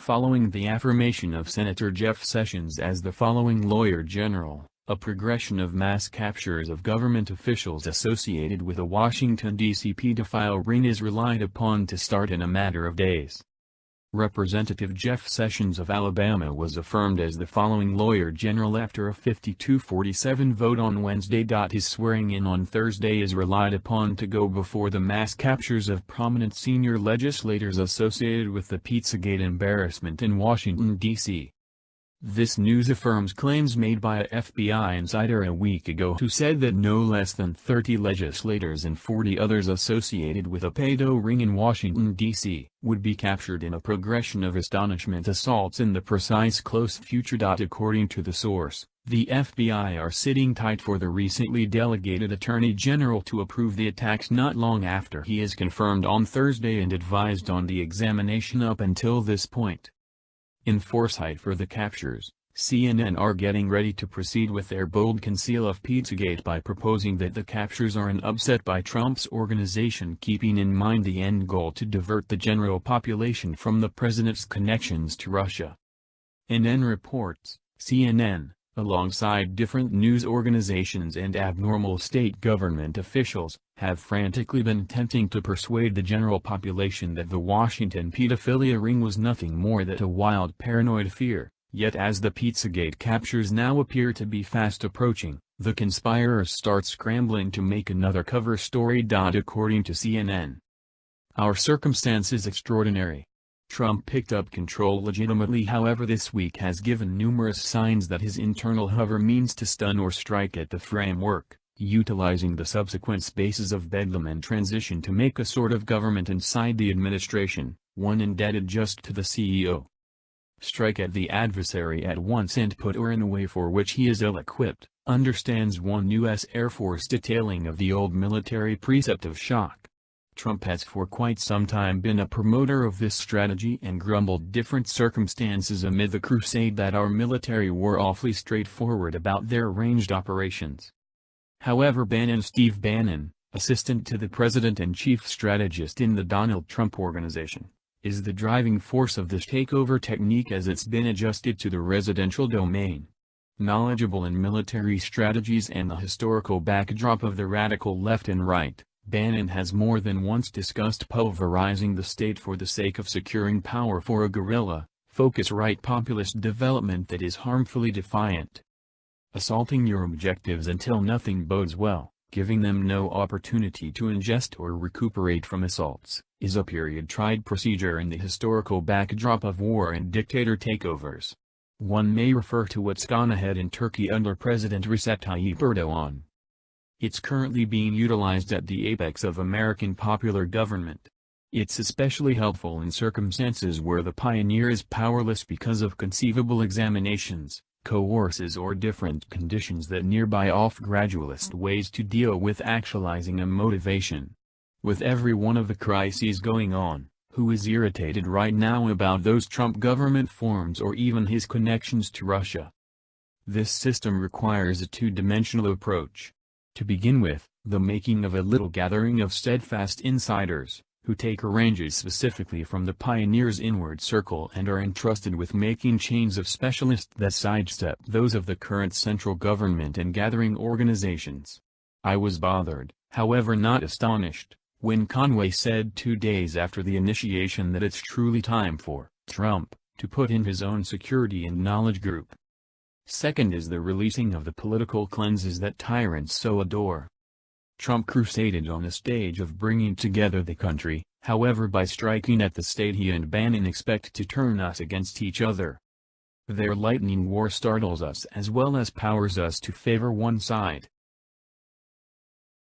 following the affirmation of Senator Jeff Sessions as the following lawyer general. A progression of mass captures of government officials associated with a Washington, D.C. pedophile ring is relied upon to start in a matter of days. Representative Jeff Sessions of Alabama was affirmed as the following lawyer general after a 52-47 vote on Wednesday. His swearing-in on Thursday is relied upon to go before the mass captures of prominent senior legislators associated with the Pizzagate embarrassment in Washington, D.C. This news affirms claims made by a FBI insider a week ago who said that no less than 30 legislators and 40 others associated with a pedo ring in Washington, D.C. would be captured in a progression of astonishment assaults in the precise close future. According to the source, the FBI are sitting tight for the recently delegated Attorney General to approve the attacks not long after he is confirmed on Thursday and advised on the examination up until this point. In foresight for the captures, CNN are getting ready to proceed with their bold conceal of Pizzagate by proposing that the captures are an upset by Trump's organization, keeping in mind the end goal to divert the general population from the president's connections to Russia. NN reports, CNN, alongside different news organizations and abnormal state government officials, have frantically been attempting to persuade the general population that the Washington pedophilia ring was nothing more than a wild paranoid fear. Yet as the Pizzagate captures now appear to be fast approaching, the conspirators start scrambling to make another cover story. According to CNN, our circumstance is extraordinary. Trump picked up control legitimately, however this week has given numerous signs that his internal hover means to stun or strike at the framework, utilizing the subsequent spaces of bedlam and transition to make a sort of government inside the administration, one indebted just to the CEO. Strike at the adversary at once and put her in a way for which he is ill-equipped, understands one U.S. Air Force detailing of the old military precept of shock. Trump has for quite some time been a promoter of this strategy and grumbled different circumstances amid the crusade that our military were awfully straightforward about their ranged operations. However, Steve Bannon, assistant to the president and chief strategist in the Donald Trump Organization, is the driving force of this takeover technique as it's been adjusted to the residential domain. Knowledgeable in military strategies and the historical backdrop of the radical left and right, Bannon has more than once discussed pulverizing the state for the sake of securing power for a guerrilla-focused right populist development that is harmfully defiant. Assaulting your objectives until nothing bodes well, giving them no opportunity to ingest or recuperate from assaults, is a period-tried procedure in the historical backdrop of war and dictator takeovers. One may refer to what's gone ahead in Turkey under President Recep Tayyip Erdogan. It's currently being utilized at the apex of American popular government. It's especially helpful in circumstances where the pioneer is powerless because of conceivable examinations, courses or different conditions that nearby offer gradualist ways to deal with actualizing a motivation. With every one of the crises going on, who is irritated right now about those Trump government forms or even his connections to Russia? This system requires a two-dimensional approach. To begin with, the making of a little gathering of steadfast insiders, who take ranges specifically from the pioneer's inward circle and are entrusted with making chains of specialists that sidestep those of the current central government and gathering organizations. I was bothered, however not astonished, when Conway said 2 days after the initiation that it's truly time for Trump to put in his own security and knowledge group. Second is the releasing of the political cleanses that tyrants so adore. Trump crusaded on the stage of bringing together the country, however by striking at the state he and Bannon expect to turn us against each other. Their lightning war startles us as well as powers us to favor one side.